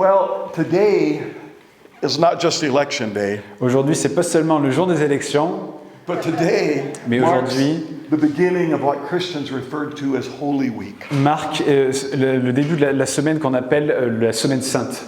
Well, today is not just election day, Aujourd'hui, c'est pas seulement le jour des élections, but today mais marks aujourd'hui the beginning of what Christians referred to as Holy Week. marque le début de la semaine qu'on appelle la semaine sainte.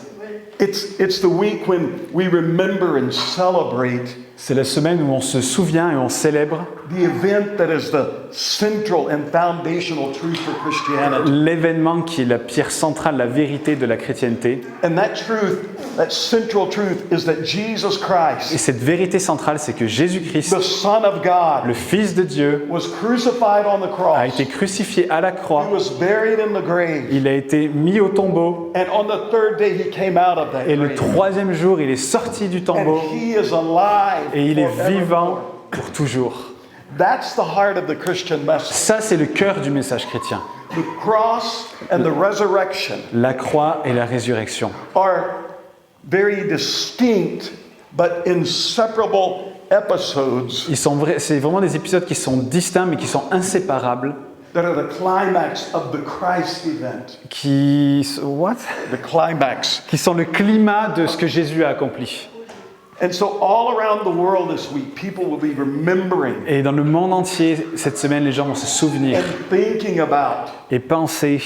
It's the week when we remember and celebrate C'est la semaine où on se souvient et on célèbre the event that is the central and foundational truth for Christianity. l'événement qui est la pierre centrale, la vérité de la chrétienté. And that truth, that central truth, is that Jesus Et Christ, cette vérité centrale, c'est que Jésus-Christ, the Son of God, le Fils de Dieu, was crucified on the a cross. été crucifié à la He croix. was buried in the grave. Il a été mis au tombeau. And on the third day, he came out of that Et le grave. troisième jour, il est sorti du And tombeau. he is alive Et il est forevermore. vivant pour toujours. That's the heart of the Christian message. Ça, c'est le cœur du message chrétien. The cross and the resurrection La croix et la résurrection are very distinct but inseparable episodes c'est vraiment des épisodes qui sont distincts mais qui sont inséparables. that are the climax of the Christ event. Qui The climax. sont le climat de ce que Jésus a accompli. And so all around the world this week, people will be remembering Et dans le monde entier, cette semaine, les gens vont se souvenir and thinking about et penser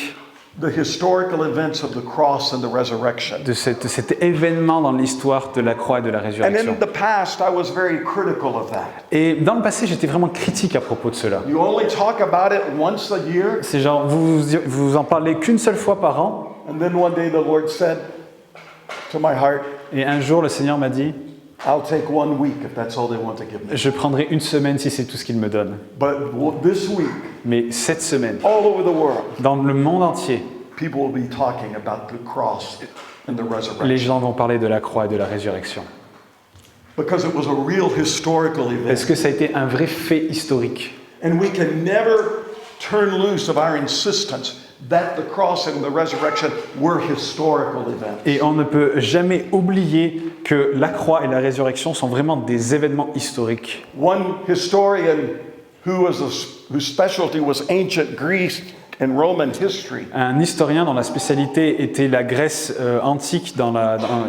the historical events of the cross and the resurrection. de cet événement dans l'histoire de la croix et de la And résurrection. in the past, I was very critical of that. Et dans le passé, j'étais vraiment critique à propos de cela. You only talk about it once a year, C'est genre, vous en parlez qu'une seule fois par an. and then one day the Lord said to my heart, Et un jour, le Seigneur m'a dit, I'll take 1 week if that's all they want to give me. je prendrai une semaine si c'est tout ce qu'il me donne. But this week, Mais cette semaine, all over the world, dans le monde entier, people will be talking about the cross and the les resurrection. gens vont parler de la croix et de la résurrection. Because it was a real historical Parce event. que ça a été un vrai fait historique. And we can never turn loose of our insistence that the cross and the resurrection were historical events. Et on ne peut jamais oublier que la croix et la résurrection sont vraiment des événements historiques. One historian whose specialty was ancient Greece and Roman history Un historien dont la spécialité était la Grèce antique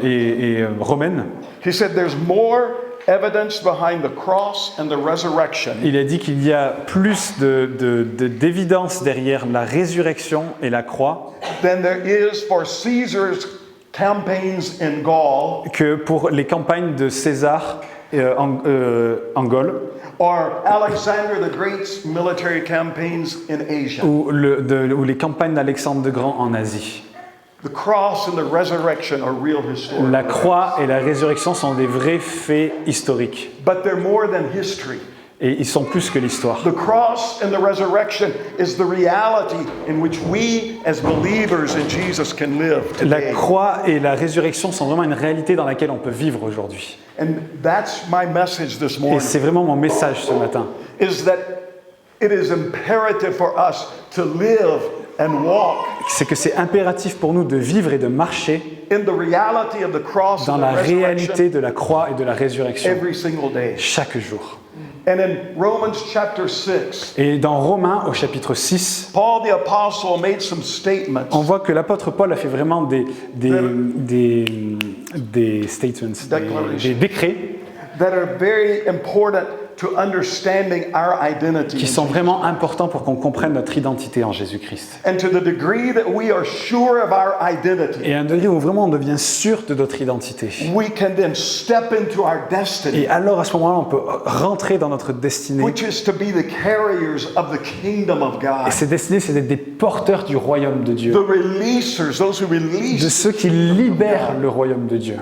et romaine, he said there's more evidence behind the cross and the resurrection il a dit qu'il y a plus d'évidence derrière la résurrection et la croix than there is for Caesar's campaigns in Gaul que pour les campagnes de César en Gaule or Alexander the Great's military campaigns in Asia. ou les campagnes d'Alexandre le Grand en Asie. The cross and the resurrection are real historical. La croix et la résurrection sont des vrais faits historiques. But they're more than history. Et ils sont plus que l'histoire. The cross and the resurrection is the reality in which we as believers in Jesus can live La today. croix et la résurrection sont vraiment une réalité dans laquelle on peut vivre aujourd'hui. And that's my message this Et morning, c'est vraiment mon message ce matin. is that it is imperative for us to live and walk C'est que c'est impératif pour nous de vivre et de marcher in the reality of the cross dans and la the resurrection réalité de la croix et de la résurrection every single day. chaque jour. And in Romans chapter 6, Et dans Romains au chapitre 6, Paul the apostle made some statements on voit que l'apôtre Paul a fait vraiment des statements, des décrets that are very important to understanding our identity. qui sont vraiment importants pour qu'on comprenne notre identité en Jésus-Christ. And to the degree that we are sure of our identity, Et à un degré où vraiment on devient sûr de notre identité. we can then step into our destiny, Et alors à ce moment-là, on peut rentrer dans notre destinée. which is to be the carriers of the kingdom of God. Et cette destinée, c'est d'être des porteurs du royaume de Dieu. The releasers, those who De release ceux qui libèrent le royaume de Dieu,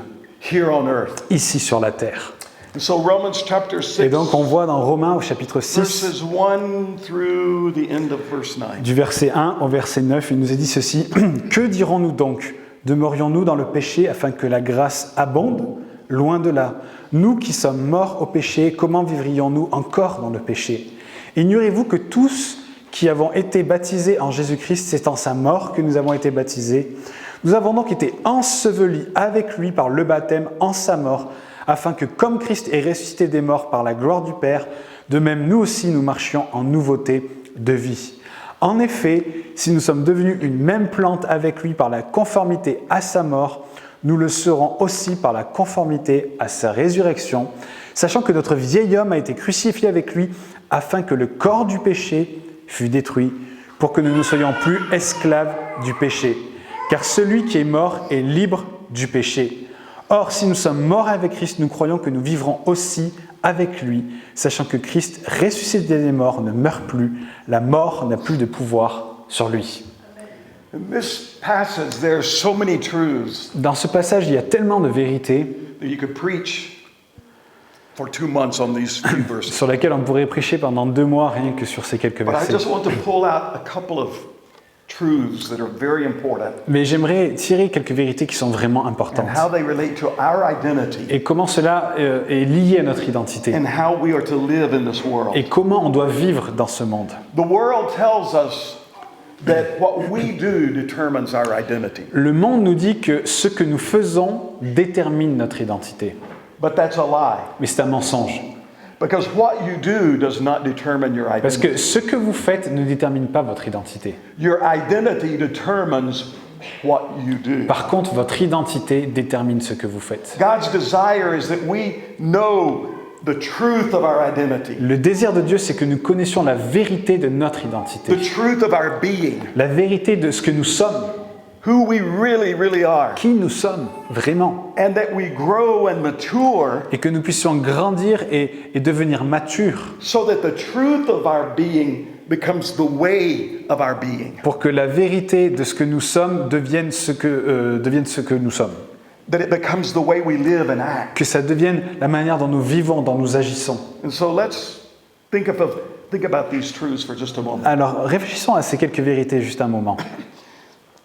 here on earth. ici sur la terre. And so Romans chapter 6, Et donc on voit dans Romains au chapitre 6, verses 1 through the end of verse 9. du verset 1 au verset 9, il nous est dit ceci. « Que dirons-nous donc? Demeurions-nous dans le péché afin que la grâce abonde? Loin de là. Nous qui sommes morts au péché, comment vivrions-nous encore dans le péché? Ignorez-vous que tous qui avons été baptisés en Jésus-Christ, c'est en sa mort que nous avons été baptisés. Nous avons donc été ensevelis avec lui par le baptême en sa mort, afin que comme Christ est ressuscité des morts par la gloire du Père, de même nous aussi nous marchions en nouveauté de vie. En effet, si nous sommes devenus une même plante avec lui par la conformité à sa mort, nous le serons aussi par la conformité à sa résurrection, sachant que notre vieil homme a été crucifié avec lui afin que le corps du péché fût détruit, pour que nous ne soyons plus esclaves du péché. Car celui qui est mort est libre du péché. Or, si nous sommes morts avec Christ, nous croyons que nous vivrons aussi avec lui, sachant que Christ, ressuscité des morts, ne meurt plus. La mort n'a plus de pouvoir sur lui. In this passage, there are so many truths Dans ce passage, il y a tellement de vérités that you could preach for 2 months on these few verses. sur lesquelles on pourrait prêcher pendant 2 mois rien que sur ces quelques But I versets. just want to pull out a couple of truths that are very important Mais j'aimerais tirer quelques vérités qui sont vraiment importantes. and how they relate to our identity Et comment cela est lié à notre identité. and how we are to live in this world. Et comment on doit vivre dans ce monde. The world tells us that what we do determines our identity. Le monde nous dit que ce que nous faisons détermine notre identité. But that's a lie. Mais c'est un mensonge. Because what you do does not determine your Parce identity. que ce que vous faites ne détermine pas votre identité. Your identity determines what you do. Par contre, votre identité détermine ce que vous faites. God's desire is that we know the truth of our identity, Le désir de Dieu, c'est que nous connaissions la vérité de notre the identité. truth of our being, La vérité de ce que nous sommes, who we really are, qui nous sommes vraiment. and that we grow and mature Et que nous puissions grandir et devenir matures so that the truth of our being becomes the way of our being. pour que la vérité de ce que nous sommes devienne ce que nous sommes. That it becomes the way we live and act. Que ça devienne la manière dont nous vivons, dont nous agissons. And so let's think about these truths for just a moment. Alors, réfléchissons à ces quelques vérités juste un moment.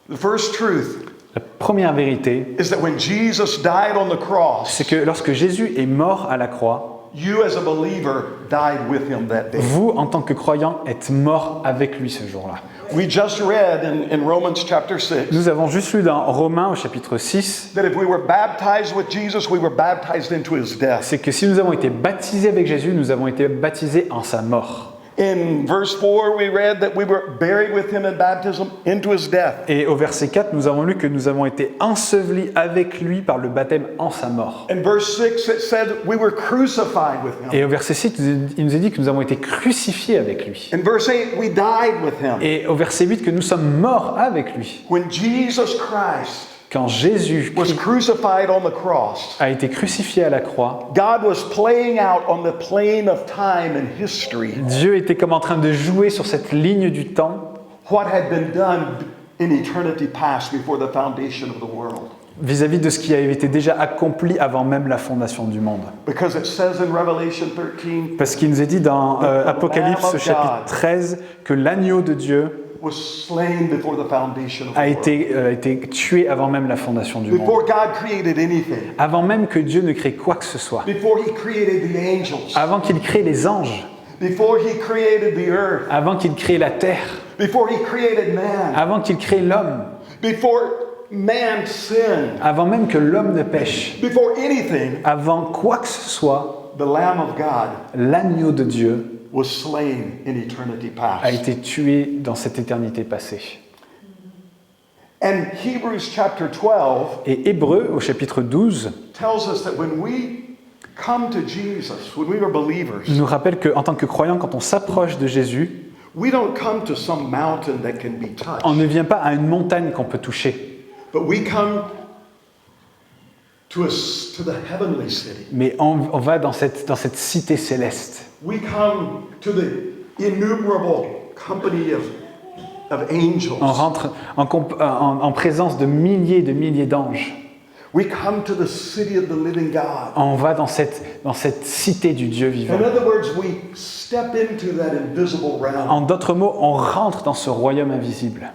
The first truth La première vérité, is that when Jesus died on the cross, c'est que lorsque Jésus est mort à la croix, you as a believer died with him that day. vous, en tant que croyant, êtes mort avec lui ce jour-là. We just read in Romans chapter 6 Nous avons juste lu dans Romains au chapitre 6, that if we were baptized with Jesus, we were baptized into his death. c'est que si nous avons été baptisés avec Jésus, nous avons été baptisés en sa mort. In verse 4, we read that we were buried with him in baptism into his death. Et au verset 4, nous avons lu que nous avons été ensevelis avec lui par le baptême en sa mort. In verse 6, it said we were crucified with him. Et au verset 6, il nous est dit que nous avons été crucifiés avec lui. In verse 8, we died with him. Et au verset 8, que nous sommes morts avec lui. When Jesus Christ Quand Jésus was crucified on the cross, a été crucifié à la croix, God was playing out on the plane of time and history Dieu était comme en train de jouer sur cette ligne du temps what had been done in eternity past before the foundation of the world. vis-à-vis de ce qui avait été déjà accompli avant même la fondation du monde. Because it says in Revelation 13, Parce qu'il nous est dit dans Apocalypse chapitre 13 que l'agneau de Dieu was slain before the foundation of the a world. été tué avant même la fondation du monde. Before God created anything, Avant même que Dieu ne crée quoi que ce soit. before he created the angels, Avant qu'il crée les anges. before he created the earth, Avant qu'il crée la terre. before he created man, Avant qu'il crée l'homme. before man sinned, Avant même que l'homme ne pêche. before anything, Avant quoi que ce soit, the Lamb of God l'agneau de Dieu was slain in eternity a past. été tué dans cette éternité passée. And Hebrews chapter 12 Et Hébreux, au chapitre 12, tells us that when we come to Jesus, when we are believers, nous rappelle qu'en tant que croyants, quand on s'approche de Jésus, we don't come to some mountain that can be on touched, ne vient pas à une montagne qu'on peut toucher, but we come to the heavenly city. mais on va dans cette cité céleste. We come to the innumerable company of angels. On rentre en présence de milliers d'anges. We come to the city of the living God. On va dans cette cité du Dieu vivant. In other words, we step into that invisible realm. En d'autres mots, on rentre dans ce royaume invisible.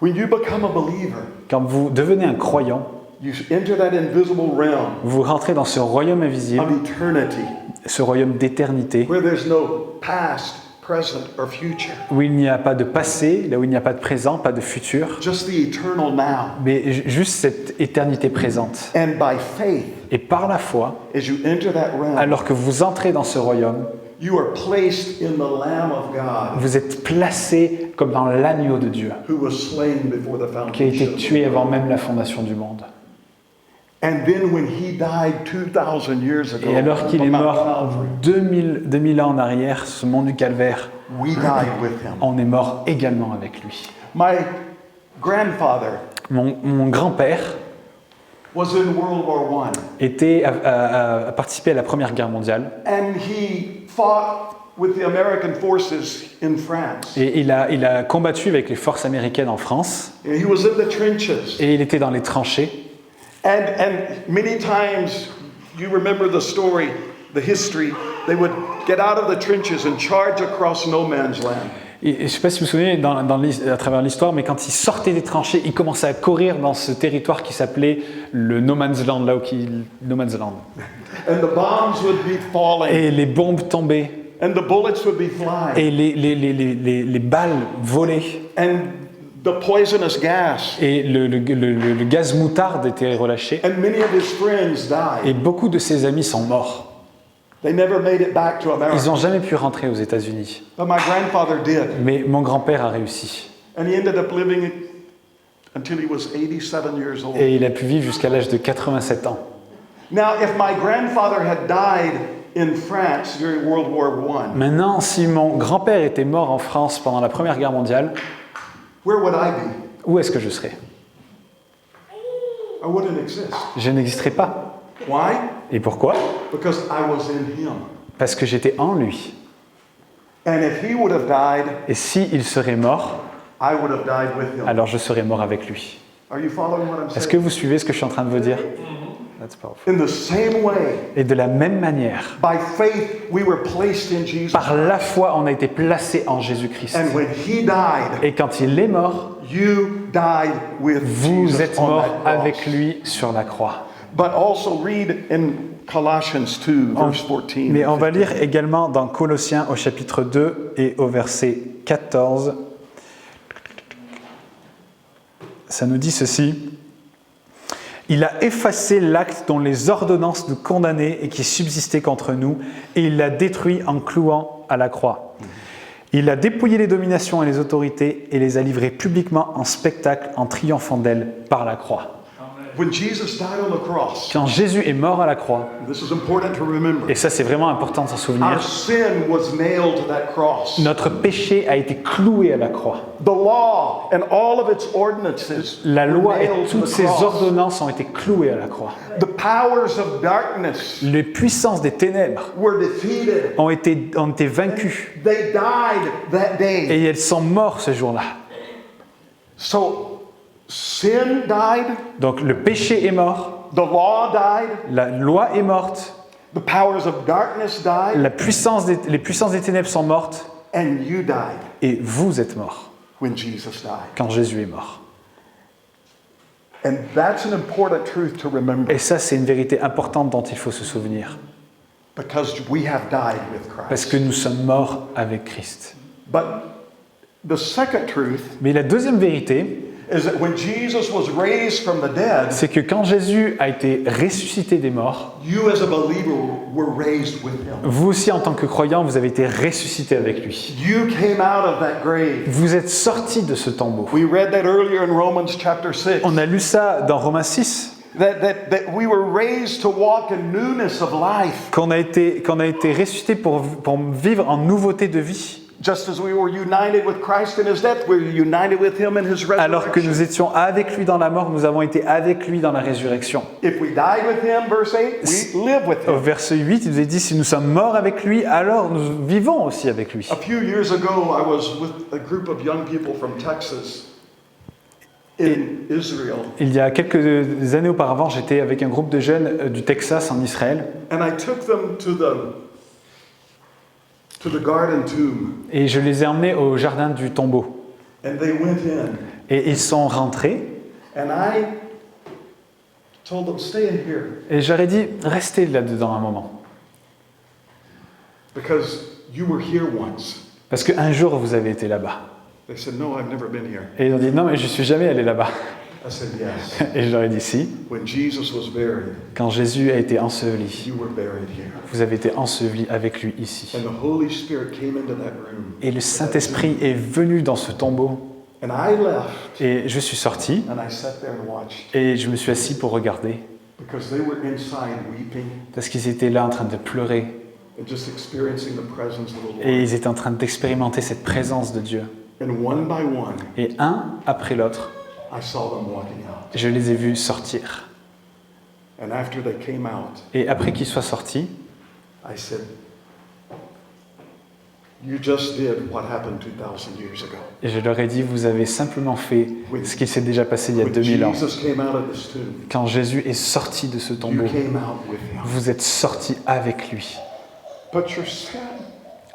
When you become a believer, Quand vous devenez un croyant, you enter that invisible realm vous rentrez dans ce royaume invisible, of eternity, ce royaume d'éternité, where there's no past, present, or future. où il n'y a pas de passé, là où il n'y a pas de présent, pas de futur, Just the eternal now. mais juste cette éternité présente. And by faith, Et par la foi, as you enter that realm, alors que vous entrez dans ce royaume, You are placed in the Lamb of God Vous êtes placés comme dans l'agneau de Dieu, who was slain before the qui a été foundation. tué avant même la fondation du monde. And then when he died 2,000 years ago, Et alors qu'il on est Mount mort Calvary, 2000 ans en arrière, ce mont du Calvaire, we died with him. on est mort également avec lui. My grandfather Mon grand-père was in World War I, a participé à la Première Guerre mondiale and he fought with the American forces in France. et il a combattu avec les forces américaines en France And he was in the trenches. et il était dans les tranchées. And many times, you remember the story, the history, they would get out of the trenches and charge across no man's land. Et je ne sais pas si vous vous souvenez à travers l'histoire, mais quand il sortait des tranchées, il commençait à courir dans ce territoire qui s'appait le No Man's Land, No Man's Land. And the bombs would be falling, Et les bombes tombaient, and the bullets would be flying, et les balles volaient, and the poisonous gas. et le gaz moutarde était relâché, And many of his friends et died. beaucoup de ses amis sont morts. They never made it back to Ils America. n'ont jamais pu rentrer aux États-Unis, But my grandfather did. mais mon grand-père a réussi. And he ended up living until he was 87 years old. Et il a pu vivre jusqu'à l'âge de 87 ans. Now, if my grandfather had died in France during World War I, Maintenant, si mon grand-père était mort en France pendant la Première Guerre mondiale, where would I be? où est-ce que je serais? I wouldn't exist. Je n'existerais pas. Why? Et pourquoi? Because I was in him. Parce que j'étais en lui. And if he would have died, Et s'il serait mort, I would have died with him. alors je serais mort avec lui. Are you following what I'm Est-ce saying? que vous suivez ce que je suis en train de vous dire? That's powerful. In the same way, Et de la même manière, by faith, we were placed in Jesus. par la foi, on a été placé en Jésus-Christ. And when he died, Et quand il est mort, you died with vous Jesus êtes on mort that cross. avec lui sur la croix. But also read in Colossians 2, verse 14. Mais on va lire également dans Colossiens au chapitre 2 et au verset 14. Ça nous dit ceci. Il a effacé l'acte dont les ordonnances nous condamnaient et qui subsistait contre nous, et il l'a détruit en clouant à la croix. Il a dépouillé les dominations et les autorités et les a livrées publiquement en spectacle en triomphant d'elles par la croix. When Jesus died on the cross, Quand Jésus est mort à la croix, this is important to remember, et ça c'est vraiment important de s'en our souvenir, sin was nailed to that cross. notre péché a été cloué à la croix. The law and all of its ordinances La were loi et nailed to toutes the ses cross. ordonnances ont été clouées à la croix. The powers of darkness Les puissances des ténèbres were defeated. ont été vaincues They died that day. et elles sont mortes ce jour-là. So sin died, Donc le péché est mort, the law died, la loi est morte, the powers of darkness died, les puissances des ténèbres sont mortes and you died et vous êtes morts when Jesus died. quand Jésus est mort. And that's an important truth to remember Et ça c'est une vérité importante dont il faut se souvenir because we have died with parce Christ. que nous sommes morts avec Christ. But the second truth Mais la deuxième vérité, is that when Jesus was raised from the dead, c'est que quand Jésus a été ressuscité des morts, you as a believer were raised with him. vous aussi en tant que croyant, vous avez été ressuscité avec lui. You came out of that grave. Vous êtes sortis de ce tombeau. We read that earlier in Romans chapter 6. On a lu ça dans Romains 6, That we were raised to walk in newness of life. qu'on a été ressuscité pour vivre en nouveauté de vie. Just as we were united with Christ in his death, we're united with him in his Alors que resurrection. nous étions avec lui dans la mort, nous avons été avec lui dans la résurrection. If we died with him, verse 8, we live with Au him. verset 8, il nous est dit, si nous sommes morts avec lui, alors nous vivons aussi avec lui. A few years ago, I was with a group of young people from Texas in Israel. Il y a quelques années auparavant, j'étais avec un groupe de jeunes du Texas en Israël, And I took them to the garden tomb. et je les ai emmenés au jardin du tombeau. And they went in. Et ils sont rentrés, And I told them, stay in here. et j'aurais dit, restez là-dedans un moment. Because you were here once. Parce qu'un jour, vous avez été là-bas. They said, no, I've never been here. Et ils ont dit, non, mais je ne suis jamais allé là-bas. I said, yes. Et je leur ai dit si. When Jesus was buried, Quand Jésus a été enseveli, you were buried here. vous avez été enseveli avec lui ici. And the Holy Spirit came into that room. Et le Saint-Esprit est venu dans ce tombeau. And I left, Et je suis sorti and I sat there and watched. et je me suis assis pour regarder. Because they were inside weeping Parce qu'ils étaient là en train de pleurer. and just experiencing the presence of the Et Lord. ils étaient en train d'expérimenter cette présence de Dieu. And one by one, Et un après l'autre, I saw them walking out. je les ai vus sortir. And after they came out, Et après qu'ils soient sortis, I said, you just did what happened 2,000 years ago. et je leur ai dit, vous avez simplement fait ce qui s'est déjà passé il y a When 2000 ans. Jesus came out of this tomb, Quand Jésus est sorti de ce you tombeau, came out with him. vous êtes sortis avec lui. But your sin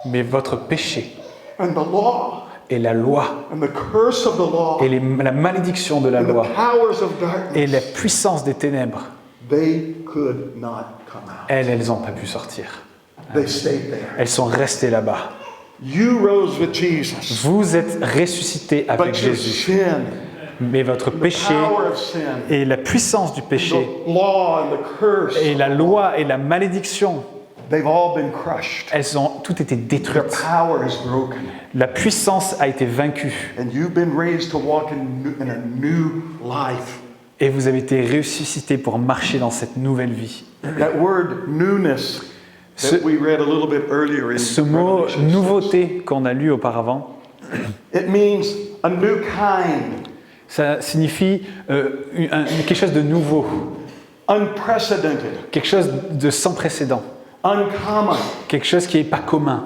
Mais votre péché and the law et la loi and the curse of the law et la malédiction de la and the loi powers of et la darkness, puissance des ténèbres, they could not come out. elles n'ont pas pu sortir. They stayed there. Elles sont restées là-bas. You rose with Jesus, Vous êtes ressuscités avec but your Jésus. sin, Mais votre the péché power of sin, et la puissance du péché the law and the curse, et la loi et la malédiction, they've all been crushed. elles ont toutes été Their détruites. power is broken. La puissance a été vaincue. And you've been raised to walk in a new life. Et vous avez été ressuscités pour marcher dans cette nouvelle vie. That word newness that we read a little bit earlier in Ce mot Revelation 6, nouveauté qu'on a lu auparavant, it means a new kind, ça signifie quelque chose de nouveau, unprecedented, quelque chose de sans précédent, uncommon, quelque chose qui n'est pas commun,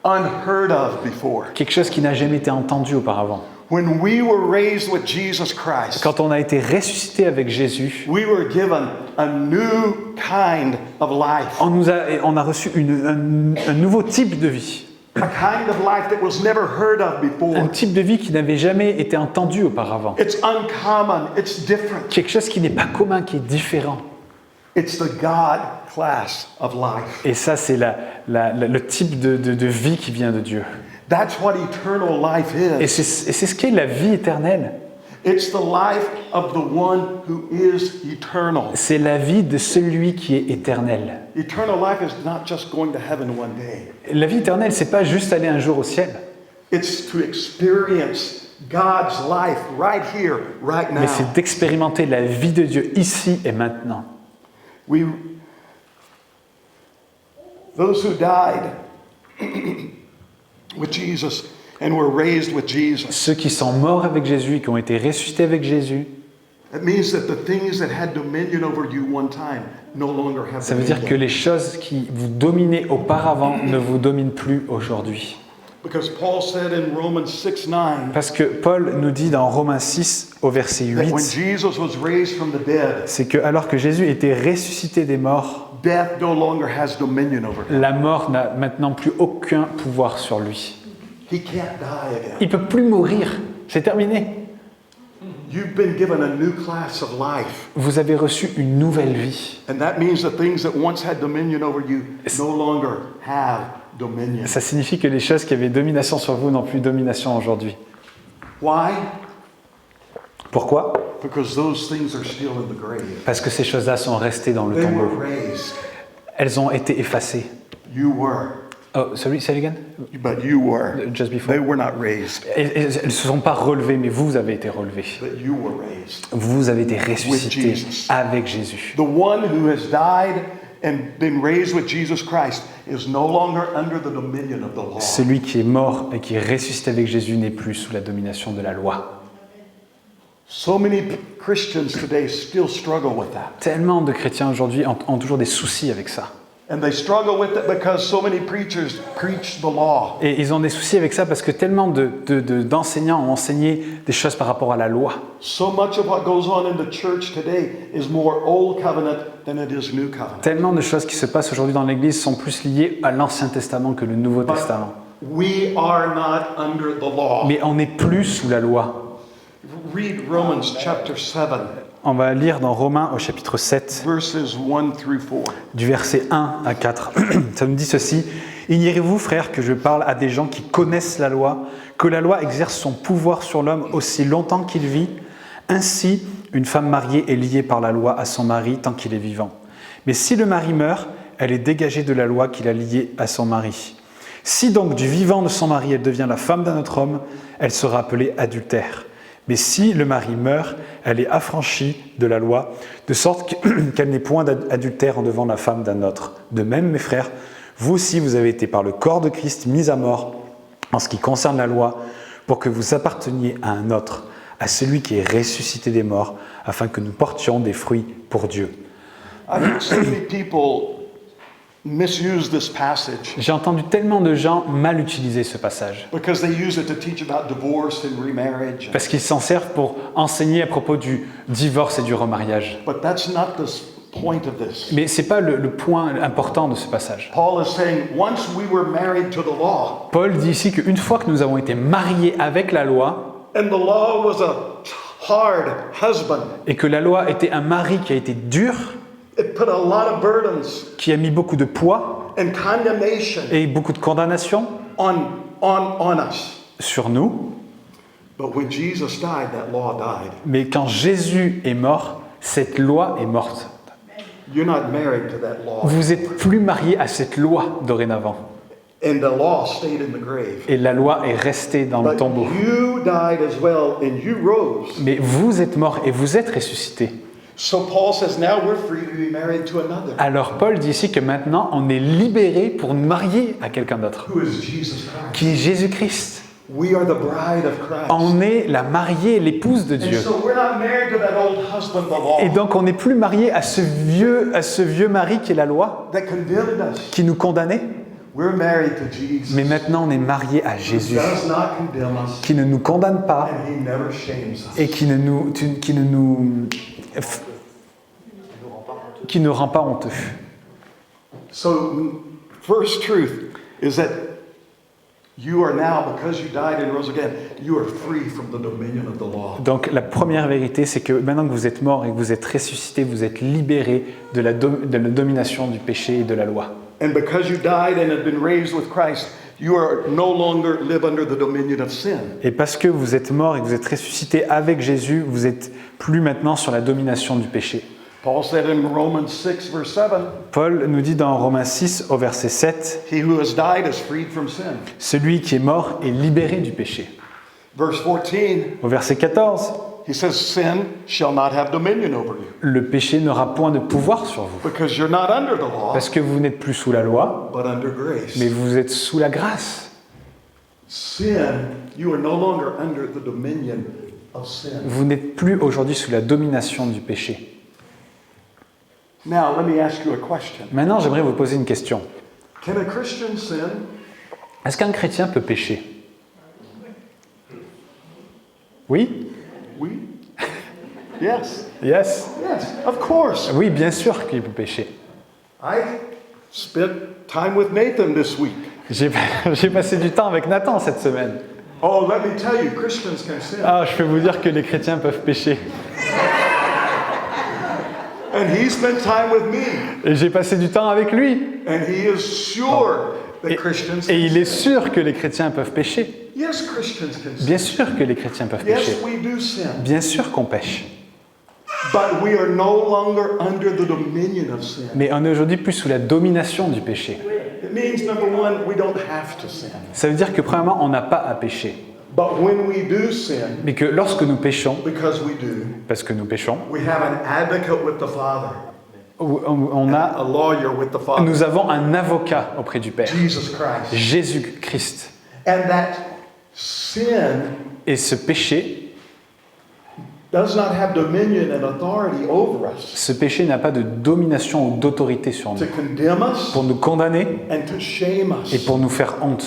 unheard of before. quelque chose qui n'a jamais été entendu auparavant. When we were raised with Jesus Christ, Quand on a été ressuscité avec Jésus, we were given a new kind of life, on a reçu un nouveau type de vie, a kind of life that was never heard of un before. type de vie qui n'avait jamais été entendu auparavant, It's uncommon, it's different. quelque chose qui n'est pas commun, qui est différent. It's the God class of life. Et ça, c'est le type de vie qui vient de Dieu. That's what eternal life Et is. c'est ce qu'est la vie éternelle. It's the life of the one who is eternal. C'est la vie de celui qui est éternel. Eternal life is not just going to heaven one day. La vie éternelle, c'est pas juste aller un jour au ciel, It's to experience God's life right here, right now. mais c'est d'expérimenter la vie de Dieu ici et maintenant. Those who died with Jesus and were raised with Jesus. Ceux qui sont morts avec Jésus et qui ont été ressuscités avec Jésus, That means that the things that had dominion over you one time no longer have ça veut dire que dominion. les choses qui vous dominaient auparavant ne vous dominent plus aujourd'hui. Because Paul said in Romans 6:9 Parce que Paul nous dit dans Romains 6 au verset that when 8, Jesus was raised from the dead, c'est que alors que Jésus était ressuscité des morts, death no longer has dominion over him. la mort n'a maintenant plus aucun pouvoir sur lui. He can't die again. Il ne peut plus mourir, c'est terminé. You've been given a new class of life. Vous avez reçu une nouvelle vie. And that means the things that once had dominion over you no longer have dominion. Ça signifie que les choses qui avaient domination sur vous n'ont plus domination aujourd'hui. Why? Pourquoi? Because those things are still in the grave. Parce que ces choses-là sont restées dans le They tombeau. were raised. Elles ont été effacées. You were. Oh, sorry, say it again? But you were. Just before. They were not raised. Elles ne se sont pas relevées, mais vous avez été relevés. But you were raised. Vous avez été ressuscités Jesus. avec Jésus. The one who has died and been raised with Jesus Christ is no longer under the dominion of the law. Celui qui est mort et qui est ressuscité avec Jésus n'est plus sous la domination de la loi. So many Christians today still struggle with that. Tellement de chrétiens aujourd'hui ont toujours des soucis avec ça. And they struggle with it because so many preachers preach the law. Et ils ont des soucis avec ça parce que tellement d'enseignants ont enseigné des choses par rapport à la loi. So much of what goes on in the church today is more Old Covenant than it is New Covenant. Tellement de choses qui se passent aujourd'hui dans l'Église sont plus liées à l'Ancien Testament que le Nouveau But Testament. we are not under the law. Mais on n'est plus sous la loi. Read Romans chapter 7, On va lire dans Romains au chapitre 7, verses 1 through 4. du verset 1 à 4. Ça nous dit ceci. « Ignorez-vous, frères, que je parle à des gens qui connaissent la loi, que la loi exerce son pouvoir sur l'homme aussi longtemps qu'il vit ? Ainsi, une femme mariée est liée par la loi à son mari tant qu'il est vivant. Mais si le mari meurt, elle est dégagée de la loi qui l'a liée à son mari. Si donc du vivant de son mari elle devient la femme d'un autre homme, elle sera appelée adultère. Mais si le mari meurt, elle est affranchie de la loi, de sorte qu'elle n'est point d'adultère en devant la femme d'un autre. De même, mes frères, vous aussi vous avez été par le corps de Christ mis à mort en ce qui concerne la loi, pour que vous apparteniez à un autre, à celui qui est ressuscité des morts, afin que nous portions des fruits pour Dieu. I've heard so many people misuse this passage J'ai entendu tellement de gens mal utiliser ce passage, because they use it to teach about divorce and remarriage. parce qu'ils s'en servent pour enseigner à propos du divorce et du remariage. But that's not the point of this. Mais ce n'est pas le point important de ce passage. Paul is saying, once we were married to the law, Paul dit ici qu'une fois que nous avons été mariés avec la loi, and the law was a hard husband, et que la loi était un mari qui a été dur, it put a lot of burdens qui a mis beaucoup de poids and condemnation et beaucoup de condamnation on us. sur nous. But when Jesus died, that law died. Mais quand Jésus est mort, cette loi est morte. You're not married to that law. Vous n'êtes plus marié à cette loi dorénavant. And the law stayed in the grave. Et la loi est restée dans le But tombeau. you died as well, and you rose. Mais vous êtes mort et vous êtes ressuscité. So Paul says now we're free to be married to another. Alors Paul dit ici que maintenant on est libéré pour nous marier à quelqu'un d'autre, Who is Jesus Christ? qui est Jésus-Christ. We are the bride of Christ. On est la mariée, l'épouse de And Dieu. so we're not married to that old husband, the law, Et donc on n'est plus marié à ce vieux mari qui est la loi, that condemned us. qui nous condamnait. We're married to Jesus. Mais maintenant on est marié à Who Jésus, does not condemn us, qui ne nous condamne pas and he never shames us. et qui ne rend pas honteux. So, first truth is that you are now, because you died and rose again, you are free from the dominion of the law. Donc la première vérité, c'est que maintenant que vous êtes mort et que vous êtes ressuscité, vous êtes libéré de la domination du péché et de la loi. And because you died and have been raised with Christ, you are no longer live under the dominion of sin. Et parce que vous êtes mort et que vous êtes ressuscité avec Jésus, vous n'êtes plus maintenant sur la domination du péché. Paul said in Romans 6, verse 7, Paul nous dit dans Romains 6 au verset 7, he who has died is freed from sin. celui qui est mort est libéré du péché. Verse 14, Au verset 14, he says, sin shall not have dominion over you, le péché n'aura point de pouvoir sur vous, because you're not under the law, parce que vous n'êtes plus sous la loi, but under grace. mais vous êtes sous la grâce. Sin, you are no longer under the dominion of sin. Vous n'êtes plus aujourd'hui sous la domination du péché. Now, let me ask you a question. Maintenant, j'aimerais vous poser une question. Can a Christian sin? Est-ce qu'un chrétien peut pécher? Oui? We? Yes. Yes. Yes, of course. Oui, bien sûr qu'il peut pécher. I spent time with Nathan this week. J'ai passé du temps avec Nathan cette semaine. Oh, let me tell you, Christians can sin. Ah, je peux vous dire que les chrétiens peuvent pécher. And he spent time with me. Et j'ai passé du temps avec lui. And he is sure that Christians Et can il est sin. sûr que les chrétiens peuvent pécher. Yes, Christians can sin. Bien sûr que les chrétiens peuvent pécher. Yes, we do sin. Bien sûr qu'on pêche. But we are no longer under the dominion of sin. Mais on est aujourd'hui plus sous la domination du péché. It means, number one, we don't have to sin. Ça veut dire que premièrement, on n'a pas à pécher. But when we do sin, Mais que lorsque nous péchons, because we do, parce que nous péchons, we have an advocate with the Father, on a, a lawyer with the Father, nous avons un avocat auprès du Père, Jesus Christ. Jésus-Christ. And that sin Et ce péché, does not have dominion and authority over us ce péché n'a pas de domination ou d'autorité sur nous to condemn us pour nous condamner and to shame et us. pour nous faire honte.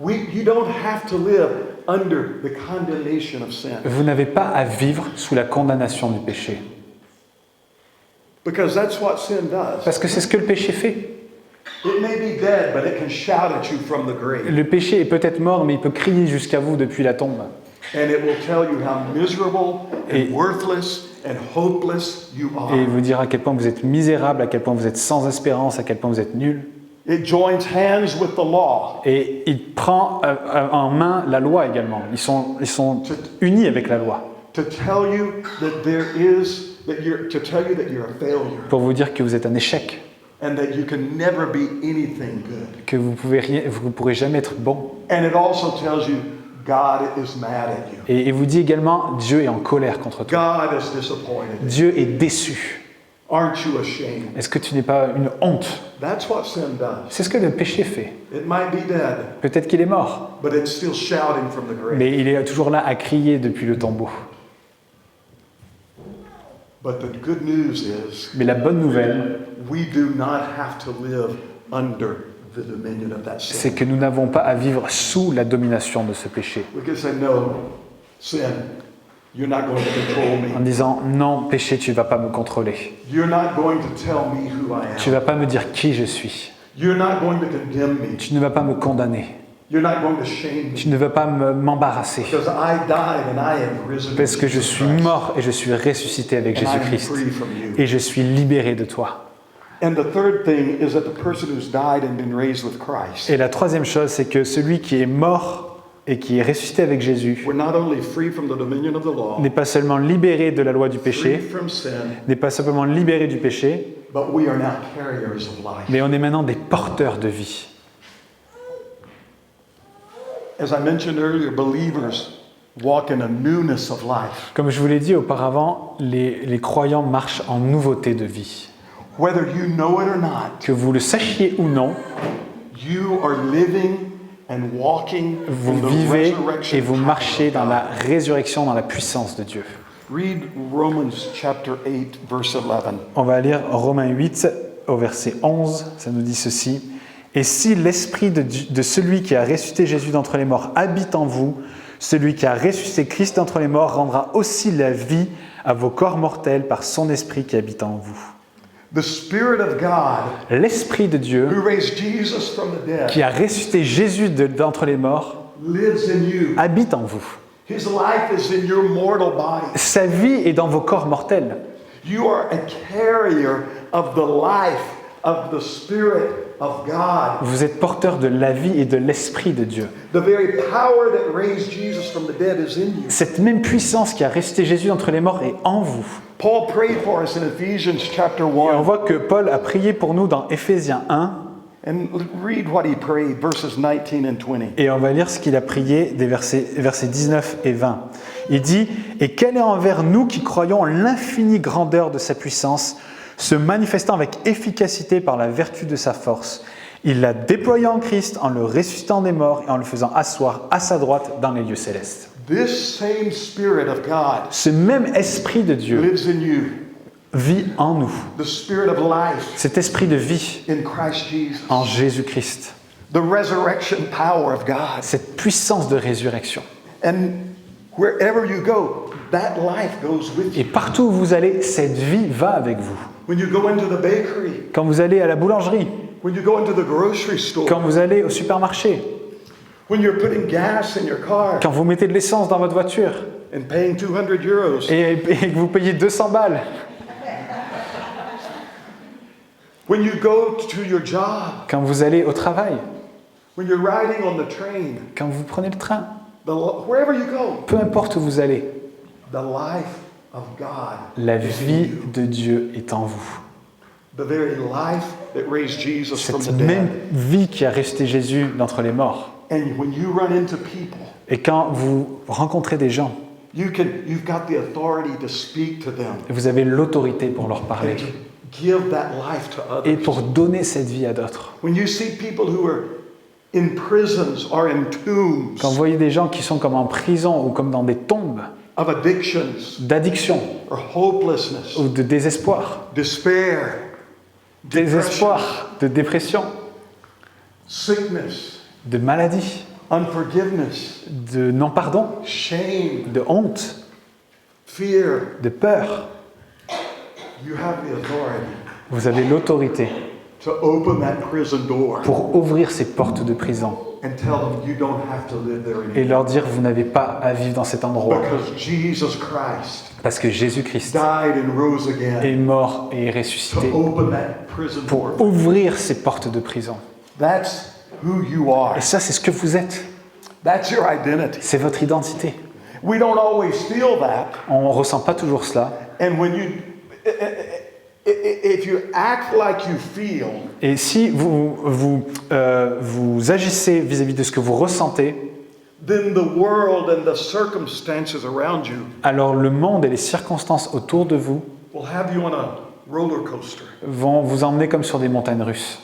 You don't have to live under the condemnation of sin, Vous n'avez pas à vivre sous la condamnation du péché. because that's what sin does. Parce que c'est ce que le péché fait. It may be dead, but it can shout at you from the grave, Le péché est peut-être mort, mais il peut crier jusqu'à vous depuis la tombe. and it will tell you how miserable Et- and worthless and hopeless you Et il are. vous dire à quel point vous êtes misérable, à quel point vous êtes sans espérance, à quel point vous êtes nul. It joins hands with the law Et il prend en main la loi également. Ils sont unis avec la loi to tell you that to tell you that you're a failure pour vous dire que vous êtes un échec, and that you can never be anything good. que vous ne pourrez jamais être bon. And it also tells you God is mad at you. Et il vous dit également, Dieu est en colère contre toi. God is disappointed. Dieu est déçu. Aren't you ashamed? Est-ce que tu n'es pas une honte? That's what sin does. C'est ce que le péché fait. It might be dead, Peut-être qu'il est mort, but it's still shouting from the grave. mais il est toujours là à crier depuis le tombeau. But the good news is Mais la bonne nouvelle, we do not have to live under the dominion of that sin. c'est que nous n'avons pas à vivre sous la domination de ce péché. We can say, no, sin, you're not going to control En me. disant, non, péché, tu ne vas pas me contrôler. You're not going to tell me who I Tu ne am. vas pas me dire qui je suis. You're not going to condemn me. Tu ne vas pas me condamner. You're not going to shame me. Tu ne vas pas m'embarrasser. Because I died and I am risen. Parce que je with suis Christ. mort et je suis ressuscité avec And I am Jésus-Christ. free from you. Et je suis libéré de toi. And the third thing is that the person who's died and been raised with Christ, Et la troisième chose, c'est que celui qui est mort et qui est ressuscité avec Jésus we're not only free from the dominion of the law, n'est pas seulement libéré de la loi du free péché, from sin, n'est pas simplement libéré du péché, but we are now carriers of life. mais on est maintenant des porteurs de vie. As I mentioned earlier, believers walk in a newness of life. Comme je vous l'ai dit auparavant, les croyants marchent en nouveauté de vie. Whether you know it or not, Que vous le sachiez ou non, you are living and walking vous in the vivez resurrection et vous power marchez of dans God. la résurrection, dans la puissance de Dieu. Read Romans chapter 8, verse 11. On va lire Romains 8 au verset 11, ça nous dit ceci. « Et si l'esprit de celui qui a ressuscité Jésus d'entre les morts habite en vous, celui qui a ressuscité Christ d'entre les morts rendra aussi la vie à vos corps mortels par son esprit qui habite en vous. The Spirit of God, » L'esprit de Dieu who raised Jesus from the dead, qui a ressuscité Jésus d'entre les morts lives in you. habite en vous. His life is in your mortal body. Sa vie est dans vos corps mortels. You are a carrier of the life of the Spirit of God. Vous êtes porteur de la vie et de l'esprit de Dieu. The very power that raised Jesus from the dead is in you. Cette même puissance qui a ressuscité Jésus d'entre les morts est en vous. Paul prayed for us in Ephesians chapter Et on 1. voit que Paul a prié pour nous dans Éphésiens 1. And read what he prayed, verses 19 and 20. Et on va lire ce qu'il a prié des versets 19 et 20. Il dit « Et quelle est envers nous qui croyons l'infinie grandeur de sa puissance, se manifestant avec efficacité par la vertu de sa force. Il l'a déployé en Christ en le ressuscitant des morts et en le faisant asseoir à sa droite dans les lieux célestes. » This same Spirit of God Ce même esprit de Dieu lives in you, vit en nous. the Spirit of life Cet esprit de vie in Christ Jesus, en Jésus-Christ. the resurrection power of God. Cette puissance de résurrection. And wherever you go, that life goes with Et you. partout où vous allez, cette vie va avec vous. When you go into the bakery, Quand vous allez à la boulangerie, when you go into the grocery store, quand vous allez au supermarché, when you're putting gas in your car quand vous mettez de l'essence dans votre voiture and paying 200 euros, et que vous payez 200 balles, when you go to your job, quand vous allez au travail, when you're riding on the train, quand vous prenez le train, wherever you go, peu importe où vous allez, the life of God la is in vie you. de Dieu est en vous. The very life that raised Jesus from Cette the même dead. vie qui a ressuscité Jésus d'entre les morts. And when you run into people, Et quand vous rencontrez des gens, you've got the authority to speak to them vous avez l'autorité pour leur parler and to give that life to et others. pour donner cette vie à d'autres. When you see people who are in prisons or in tombs Quand vous voyez des gens qui sont comme en prison ou comme dans des tombes of addictions d'addiction or hopelessness, ou de désespoir, despair, désespoir, de dépression, sickness, de maladie, unforgiveness, de non-pardon, shame, de honte, fear, de peur, you have the authority vous avez l'autorité to open that prison door pour ouvrir ces portes de prison and tell them you don't have to live there et anymore. leur dire vous n'avez pas à vivre dans cet endroit Because Jesus Christ parce que Jésus-Christ died and rose est again mort et est to ressuscité open that prison pour door. ouvrir ces portes de prison. That's who you are. Et ça, c'est ce que vous êtes. That's your identity. C'est votre identité. We don't always feel that. On ne ressent pas toujours cela. And when you, if you act like you feel, Et si vous agissez vis-à-vis de ce que vous ressentez, then the world and the circumstances around you alors le monde et les circonstances autour de vous will have you on a roller coaster. vont vous emmener comme sur des montagnes russes.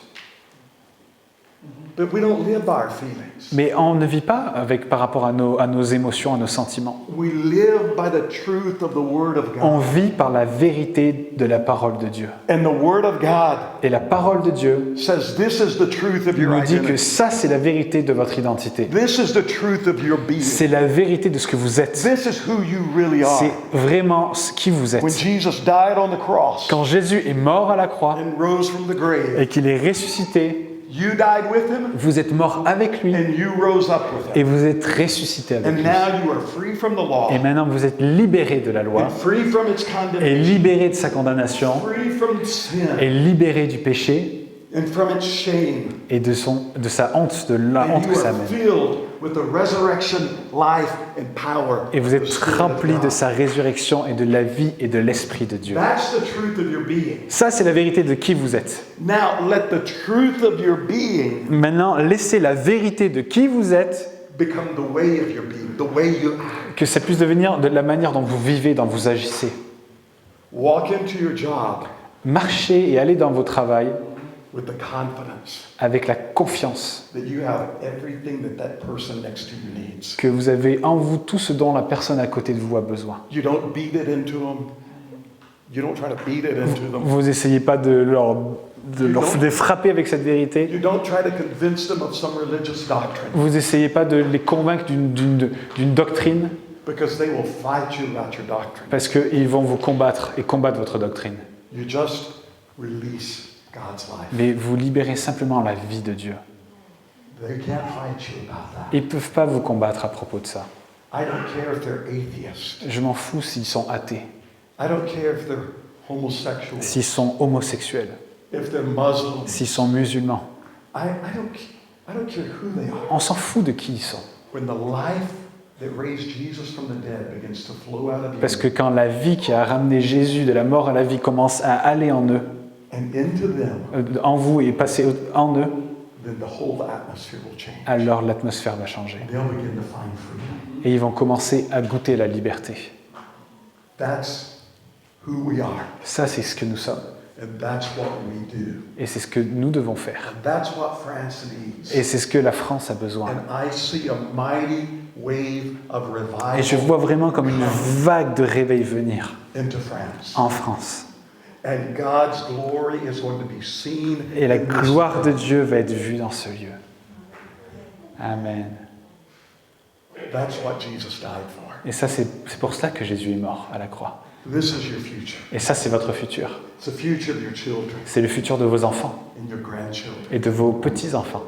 But we don't live by our feelings. Mais on ne vit pas par rapport à nos émotions, à nos sentiments. We live by the truth of the Word of On God. vit par la vérité de la parole de Dieu. And the Word of God Et la parole de Dieu says this is the truth of your nous dit que identity. ça, c'est la vérité de votre identité. This is the truth of your being. C'est la vérité de ce que vous êtes. This is who you really are. C'est vraiment qui vous When êtes. Jesus died on the cross Quand Jésus est mort à la croix and rose from the grave, et qu'il est ressuscité, you died with him vous êtes mort avec lui and you rose up with et him. vous êtes ressuscité avec And lui. now you are free from the law Et maintenant, vous êtes libéré de la loi and free from its et condemnation, libéré de sa condamnation free from sin et libéré du péché and from its shame. et de sa honte, de la honte And que you ça are mène. filled with the resurrection, life, and power. Et vous of the êtes Spirit of rempli de God. sa résurrection et de la vie et de l'Esprit de Dieu. That's the truth of your being. Ça, c'est la vérité de qui vous êtes. Now let the truth of your being Maintenant, laissez la vérité de qui vous êtes, become the way of your being, the way you act. que ça puisse devenir de la manière dont vous vivez, dont vous agissez. Walk into your job Marchez et allez dans vos travails with the confidence avec la confiance that you have everything that person next to you needs. que vous avez en vous tout ce dont la personne à côté de vous a besoin. You don't beat it into them. You don't try to beat it into them. Vous n'essayez pas de les frapper avec cette vérité. You don't try to convince them of some religious doctrine Vous n'essayez pas de les convaincre d'une doctrine because they will fight you about your doctrine. parce qu'ils vont vous combattre et combattre votre doctrine. You just release God's life. Mais vous libérez simplement la vie de Dieu. They can't fight you about that. Ils ne peuvent pas vous combattre à propos de ça. I don't care if they're atheists. Je m'en fous s'ils sont athées, I don't care if they're homosexual. s'ils sont homosexuels, If they're Muslim. s'ils sont musulmans. I don't care who they are. On s'en fout de qui ils sont. When the life that raised Jesus from the dead begins to flow out of Parce you que quand la vie qui a ramené Jésus de la mort à la vie commence à aller en eux, and into them, en vous et passer en eux, then the whole atmosphere will change. alors l'atmosphère va changer. They'll begin to find freedom. Et ils vont commencer à goûter la liberté. That's who we are. Ça, c'est ce que nous sommes. And that's what we do. Et c'est ce que nous devons faire. And that's what France needs. Et c'est ce que la France a besoin. And I see a mighty wave of Et je revival vois vraiment comme une vague de réveil venir into France. en France. And God's glory is going to be seen. Et la in this gloire de place. Dieu va être vue dans ce lieu. Amen. That's what Jesus died for. Et ça, c'est pour cela que Jésus est mort à la croix. This is your future. Et ça, c'est votre futur. It's the future of your children C'est le futur de vos enfants and your grandchildren. et de vos petits-enfants.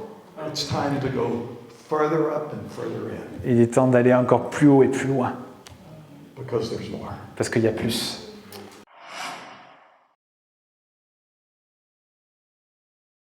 It's time to go further up and further in Il est temps d'aller encore plus haut et plus loin, because there's more. parce qu'il y a plus.